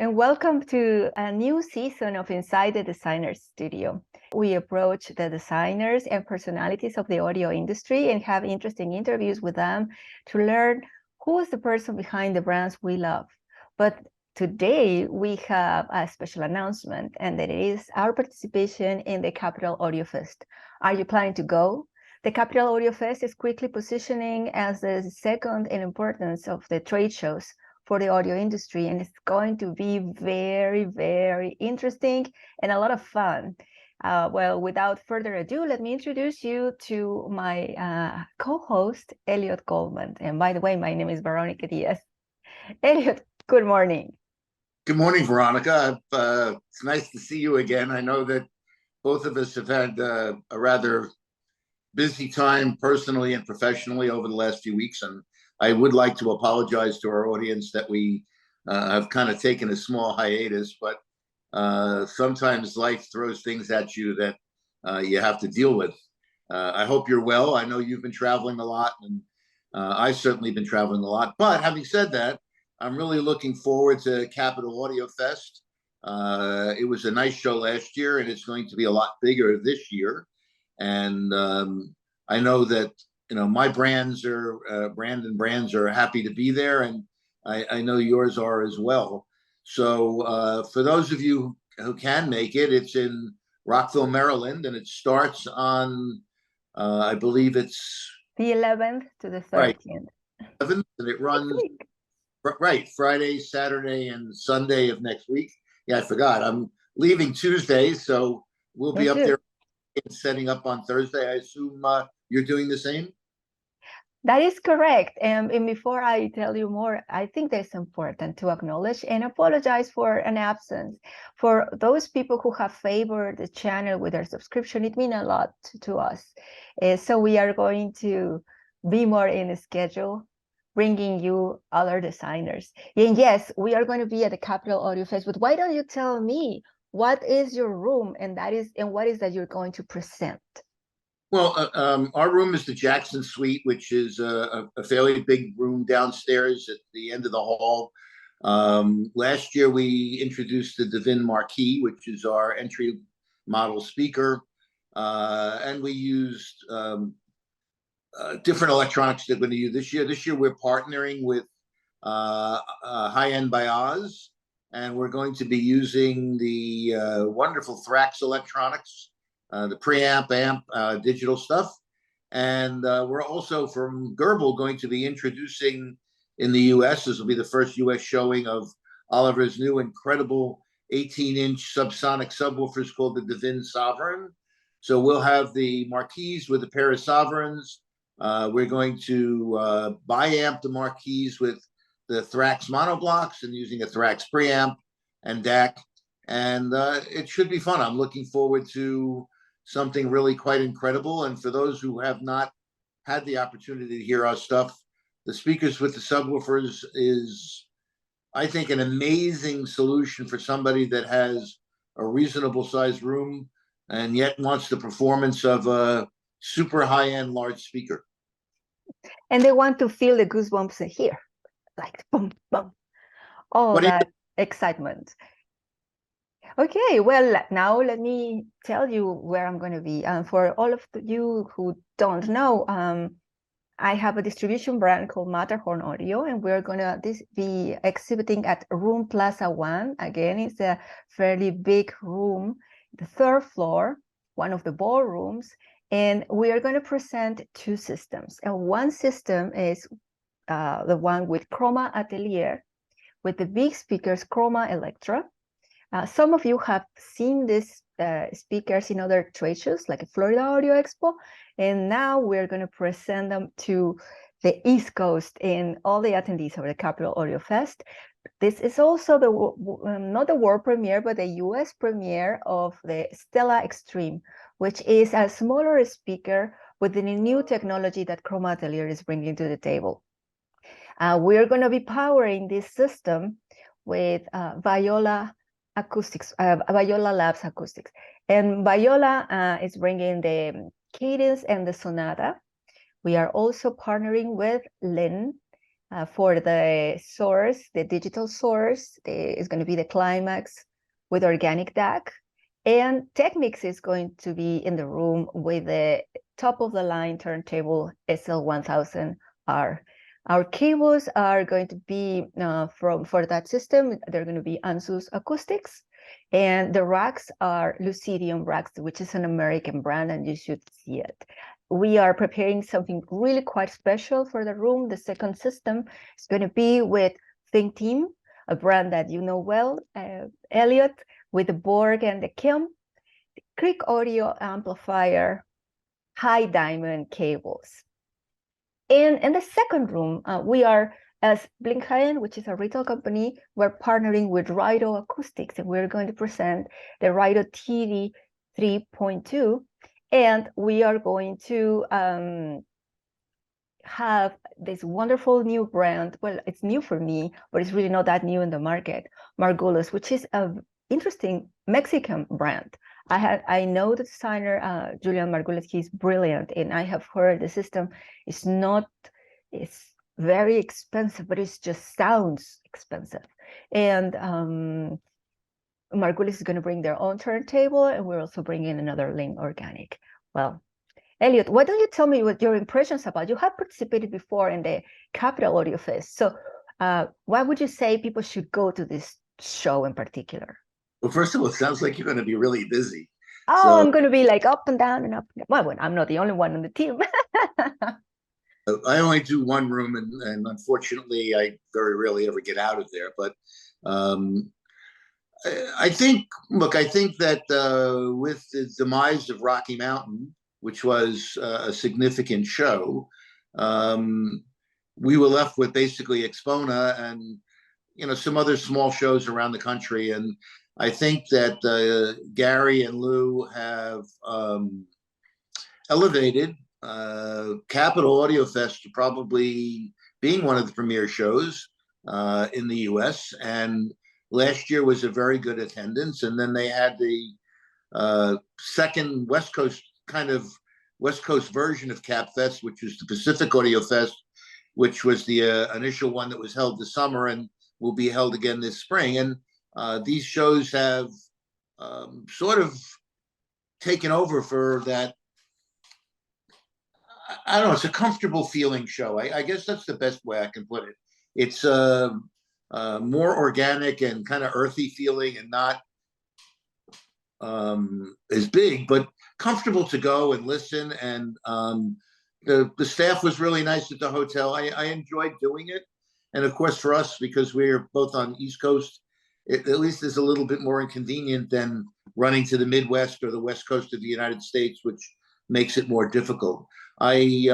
and welcome to a new season of Inside the Designer Studio. We approach the designers and personalities of the audio industry and have interesting interviews with them to learn who is the person behind the brands we love. But today we have a special announcement, and that is our participation in the Capital Audio Fest. Are you planning to go? The Capital Audio Fest is quickly positioning as the second in importance of the trade shows for the audio industry, and it's going to be very, very interesting and a lot of fun. Well, without further ado, let me introduce you to my co-host, Elliot Goldman. And by the way, my name is Veronica Diaz. Elliot, good morning. Good morning, Veronica. It's nice to see you again. I know that both of us have had a rather busy time personally and professionally over the last few weeks, and I would like to apologize to our audience that we have kind of taken a small hiatus, but sometimes life throws things at you that you have to deal with. I hope you're well. I know you've been traveling a lot, and I've certainly been traveling a lot. But having said that, I'm really looking forward to Capital Audio Fest. It was a nice show last year, and it's going to be a lot bigger this year. And I know that my brands are brands are happy to be there, and I know yours are as well. So for those of you who can make it, it's in Rockville, Maryland, and it starts on I believe it's the 11th to the 13th. Right, 11th, and it runs right Friday, Saturday, and Sunday of next week. Yeah, I forgot. I'm leaving Tuesday, so we'll be up there setting up on Thursday. I assume you're doing the same? That is correct. And before I tell you more, I think that's important to acknowledge and apologize for an absence. For those people who have favored the channel with their subscription, it means a lot to us. So we are going to be more in the schedule, bringing you other designers. And yes, we are going to be at the Capital Audio Fest, but why don't you tell me what is your room and what is that you're going to present? Well, our room is the Jackson Suite, which is a fairly big room downstairs at the end of the hall. Last year, we introduced the Divin Marquee, which is our entry model speaker, and we used different electronics that we're going to use this year. This year, we're partnering with High-End by Oz, and we're going to be using the wonderful Thrax electronics, the preamp, amp, digital stuff. And we're also from Gerbil going to be introducing in the US, this will be the first US showing of Oliver's new incredible 18-inch subsonic subwoofers called the Divin Sovereign. So we'll have the Marquees with a pair of Sovereigns. We're going to bi-amp the Marquees with the Thrax monoblocks and using a Thrax preamp and DAC. And it should be fun. I'm looking forward to something really quite incredible. And for those who have not had the opportunity to hear our stuff, the speakers with the subwoofers is, I think, an amazing solution for somebody that has a reasonable sized room and yet wants the performance of a super high-end large speaker. And they want to feel the goosebumps here, like boom, boom. All that excitement. Okay, well, now let me tell you where I'm going to be. For all of you who don't know, I have a distribution brand called Matterhorn Audio, and we're going to be exhibiting at Room Plaza 1. Again, it's a fairly big room, the third floor, one of the ballrooms, and we are going to present two systems. And one system is the one with Chroma Atelier, with the big speakers, Chroma Electra. Some of you have seen these speakers in other trade shows, like Florida Audio Expo, and now we're going to present them to the East Coast and all the attendees of the Capital Audio Fest. This is also not the world premiere, but the US premiere of the Stella Extreme, which is a smaller speaker with the new technology that Chroma Atelier is bringing to the table. We're going to be powering this system with Viola Acoustics, Viola Labs Acoustics, and Viola is bringing the Cadence and the Sonata. We are also partnering with Linn For the source, the digital source, is going to be the Climax with organic DAC. And Technics is going to be in the room with the top-of-the-line turntable SL1000R. Our cables are going to be for that system. They're going to be Ansuz Acoustics, and the racks are Lucidium racks, which is an American brand, and you should see it. We are preparing something really quite special for the room. The second system is going to be with Think Team, a brand that you know well, Elliot, with the Borg and the Kim, the Creek Audio Amplifier, high diamond cables. And in the second room, we are, as Blink High-End, which is a retail company, we're partnering with Raidho Acoustics, and we're going to present the Raidho TD 3.2, and we are going to have this wonderful new brand. Well, it's new for me, but it's really not that new in the market, Margules, which is an interesting Mexican brand. I know the designer, Julian Margules. He's brilliant, and I have heard the system is not, it's very expensive, but it just sounds expensive. And Margules is going to bring their own turntable, and we're also bringing another Linn organic. Well, Elliot, why don't you tell me what your impressions about? You have participated before in the AVLuxury, so why would you say people should go to this show in particular? Well, first of all, it sounds like you're going to be really busy. Oh, So, I'm going to be like up and down and up and down. Well, I'm not the only one on the team. I only do one room, and unfortunately, I very rarely ever get out of there. But I think, look, I think that with the demise of Rocky Mountain, which was a significant show, we were left with basically Expona and some other small shows around the country. And I think that Gary and Lou have elevated CapitalAudiofest to probably being one of the premier shows in the U.S. And last year was a very good attendance. And then they had the second West Coast version of CapFest, which was the Pacific Audio Fest, which was the initial one that was held this summer and will be held again this spring. And these shows have sort of taken over for that. I don't know, it's a comfortable feeling show. I guess that's the best way I can put it. It's more organic and kind of earthy feeling, and not as big, but comfortable to go and listen. And the staff was really nice at the hotel. I enjoyed doing it. And of course, for us, because we're both on East Coast, it at least is a little bit more inconvenient than running to the Midwest or the West Coast of the United States, which makes it more difficult. I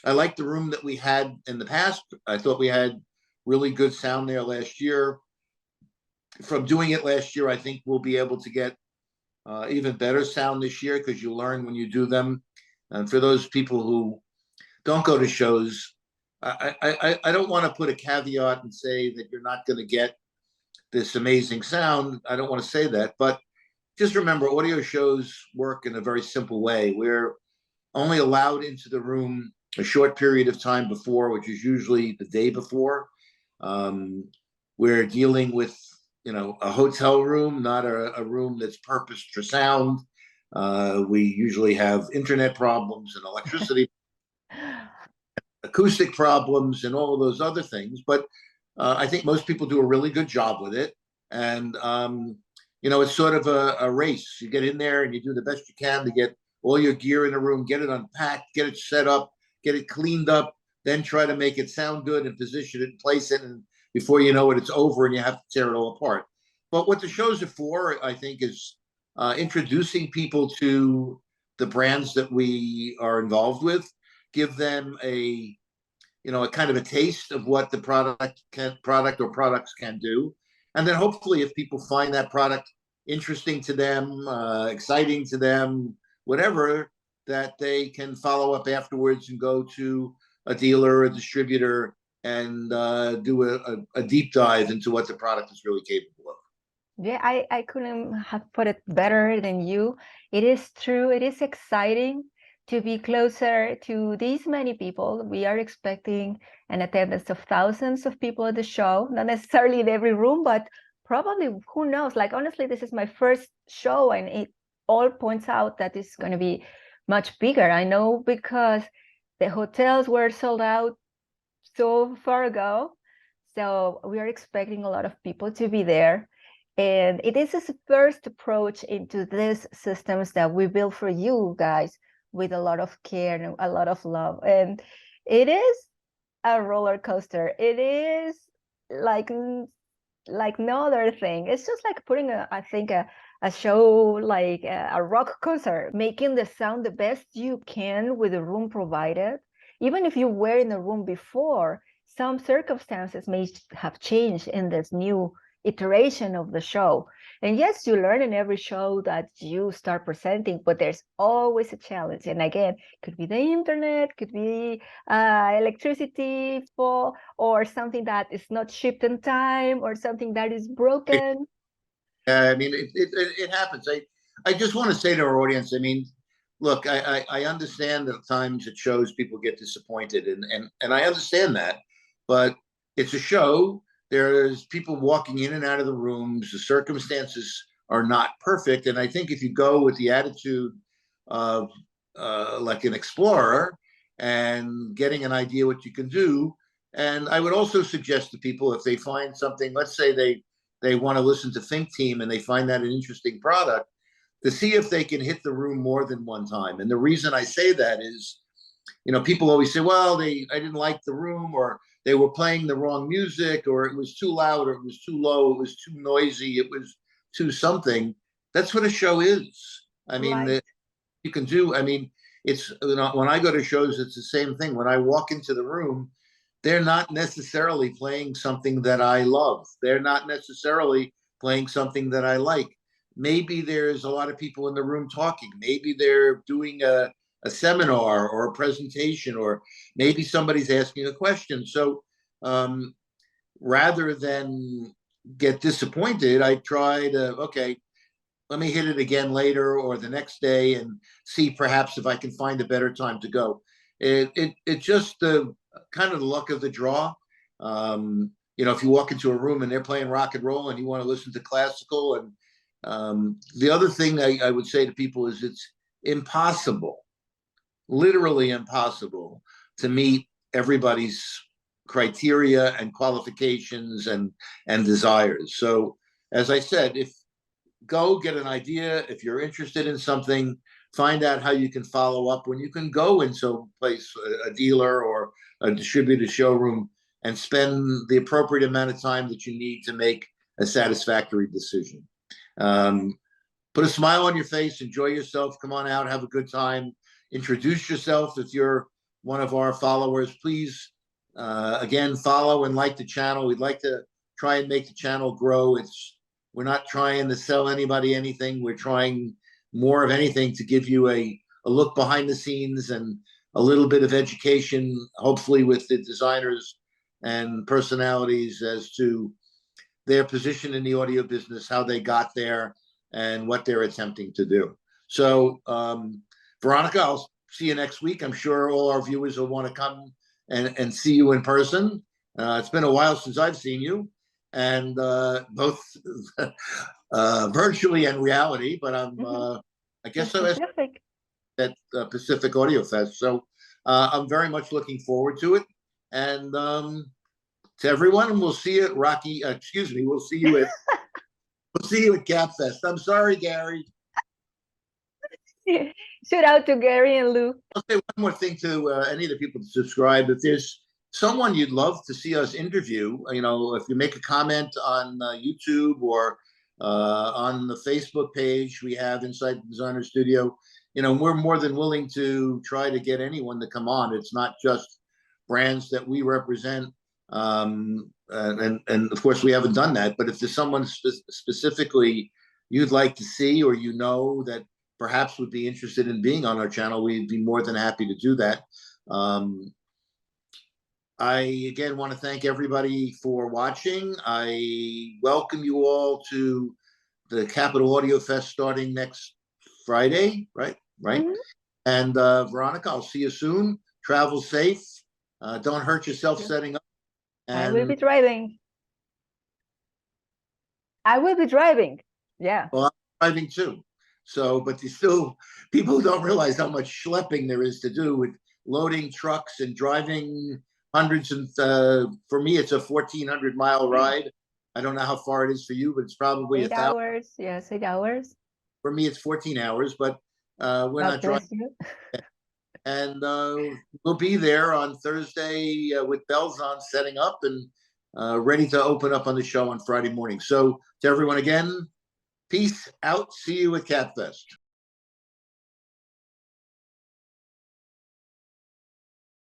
like the room that we had in the past. I thought we had really good sound there last year. From doing it last year, I think we'll be able to get even better sound this year, because you learn when you do them. And for those people who don't go to shows, I don't want to put a caveat and say that you're not going to get this amazing sound. I don't want to say that, but just remember, audio shows work in a very simple way. We're only allowed into the room a short period of time before, which is usually the day before. We're dealing with a hotel room, not a room that's purposed for sound. We usually have internet problems and electricity, acoustic problems, and all of those other things. But I think most people do a really good job with it. And, it's sort of a race. You get in there and you do the best you can to get all your gear in the room, get it unpacked, get it set up, get it cleaned up, then try to make it sound good and position it and place it. And before you know it, it's over and you have to tear it all apart. But what the shows are for, I think, is introducing people to the brands that we are involved with, give them a kind of a taste of what the product or products can do. And then hopefully, if people find that product interesting to them, exciting to them, whatever, that they can follow up afterwards and go to a dealer or a distributor and do a deep dive into what the product is really capable of. Yeah, I couldn't have put it better than you. It is true. It is exciting to be closer to these many people. We are expecting an attendance of thousands of people at the show, not necessarily in every room, but probably, who knows? Like, honestly, this is my first show, and it all points out that it's going to be much bigger. I know because the hotels were sold out so far ago. So we are expecting a lot of people to be there. And it is a first approach into these systems that we built for you guys with a lot of care and a lot of love. And it is a roller coaster. It is like no other thing. It's just like putting I think a show like a rock concert, making the sound the best you can with the room provided. Even if you were in the room before, some circumstances may have changed in this new iteration of the show. And yes, you learn in every show that you start presenting, but there's always a challenge. And again, could be the internet, could be electricity fall, or something that is not shipped in time, or something that is broken. I mean, it happens. I just want to say to our audience, I mean, look, I understand that at times it shows people get disappointed, and I understand that, but it's a show. There's people walking in and out of the rooms. The circumstances are not perfect, and I think if you go with the attitude of like an explorer and getting an idea what you can do, and I would also suggest to people, if they find something, let's say they want to listen to Think Team and they find that an interesting product, to see if they can hit the room more than one time. And the reason I say that is, you know, people always say, well, I didn't like the room, or they were playing the wrong music, or it was too loud, or it was too low, it was too noisy, it was too something. That's what a show is. I mean, Right. you can do, I mean, it's, you know, when I go to shows, it's the same thing. When I walk into the room, they're not necessarily playing something that I love. They're not necessarily playing something that I like. Maybe there's a lot of people in the room talking. Maybe they're doing a seminar or a presentation, or maybe somebody's asking a question. So rather than get disappointed, I try to, okay, let me hit it again later or the next day and see perhaps if I can find a better time to go. It just kind of the luck of the draw. You know, if you walk into a room and they're playing rock and roll and you want to listen to classical, and the other thing I would say to people is it's impossible, literally impossible, to meet everybody's criteria and qualifications and desires. So, as I said, if go get an idea, if you're interested in something, find out how you can follow up. When you can go in some place, a dealer or a distributed showroom, and spend the appropriate amount of time that you need to make a satisfactory decision. Put a smile on your face, enjoy yourself, come on out, have a good time, introduce yourself. If you're one of our followers, please, again, follow and like the channel. We'd like to try and make the channel grow. We're not trying to sell anybody anything. We're trying more of anything to give you a look behind the scenes and a little bit of education, hopefully with the designers and personalities, as to their position in the audio business, how they got there, and what they're attempting to do. So, Veronica, I'll see you next week. I'm sure all our viewers will want to come and see you in person. It's been a while since I've seen you, and both virtually and reality, but I guess so at Pacific Audio Fest. So I'm very much looking forward to it. And to everyone, we'll see you at we'll see you at Cap Fest. I'm sorry, Gary. Shout out to Gary and Lou. I'll say one more thing to any of the people to subscribe. If there's someone you'd love to see us interview, you know, if you make a comment on YouTube or on the Facebook page we have Inside the Designer Studio, you know, we're more than willing to try to get anyone to come on. It's not just brands that we represent. And of course, we haven't done that. But if there's someone specifically you'd like to see, or you know that perhaps would be interested in being on our channel, we'd be more than happy to do that. I again want to thank everybody for watching. I welcome you all to the Capital Audio Fest starting next Friday, right? Mm-hmm. And Veronica, I'll see you soon. Travel safe. Don't hurt yourself setting up. And I will be driving. Yeah. Well, I'm driving too. So, but you still, people don't realize how much schlepping there is to do with loading trucks and driving hundreds. And for me, it's a 1,400-mile ride. I don't know how far it is for you, but it's probably 8 hours. Yes, 8 hours. For me, it's 14 hours, but we're God not bless driving. you. And we'll be there on Thursday with bells on, setting up and ready to open up on the show on Friday morning. So to everyone again, peace out. See you at CatFest.